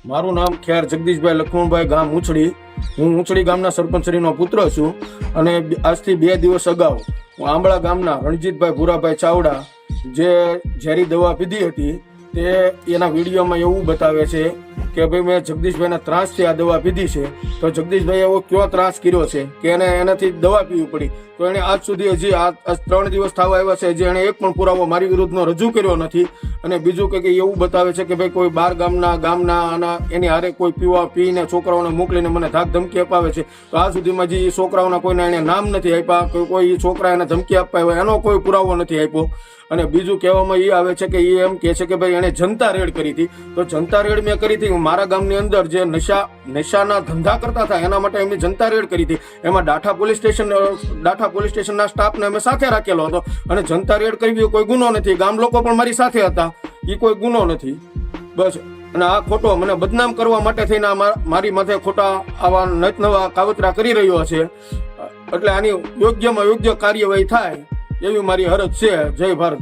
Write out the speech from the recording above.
મારું નામ ખેર જગદીશભાઈ લખમણભાઈ, ગામ ઉછળી. હું ઉછળી ગામના સરપંચશ્રીનો પુત્ર છું અને આજથી 2 દિવસ અગાઉ હું આંબળા ગામના રણજીતભાઈ ભૂરાભાઈ ચાવડા જે ઝેરી દવા પીધી હતી તે એના વિડીયોમાં એવું બતાવે છે કે ભાઈ મેં જગદીશભાઈના ત્રાસથી આ દવા પીધી છે. તો જગદીશભાઈ એવો કયો ત્રાસ કર્યો છે કે એને એનાથી દવા પીવી પડી? તો એને આજ સુધી હજી આ 3 દિવસ થવા આવ્યા છે, હજી એને એક પણ પુરાવો મારી વિરુદ્ધનો રજૂ કર્યો નથી. અને બીજું કે એવું બતાવે છે કે ભાઈ કોઈ બાર ગામના આના એની હારે કોઈ પીને છોકરાઓને મોકલીને મને ધાક ધમકી અપાવે છે. તો આ સુધીમાં જે છોકરાઓના કોઈને એને નામ નથી આપ્યા, કોઈ છોકરા એને ધમકી આપવા હોય એનો કોઈ પુરાવો નથી આપ્યો. અને બીજું કહેવામાં એ આવે છે કે એ એમ કહે છે કે ભાઈ એને જનતા રેડ કરી હતી. તો જનતા રેડ મેં કરી હતી મારા ગામની અંદર જે નશાના ધંધા કરતા હતા એના માટે એમની જનતા રેડ કરી હતી. એમાં ડાઠા પોલીસ સ્ટેશનના સ્ટાફને અમે સાથે રાખેલો હતો. અને જનતા રેડ કરવી કોઈ ગુનો નથી, ગામ લોકો પણ મારી સાથે હતા, એ કોઈ ગુનો નથી. બસ. અને આ ખોટો મને બદનામ કરવા માટે થઈને મારી માથે ખોટા આવા નવા કાવતરા કરી રહ્યો છે. એટલે આની યોગ્યમાં યોગ્ય કાર્યવાહી થાય એવી મારી અરજ છે. જય ભારત.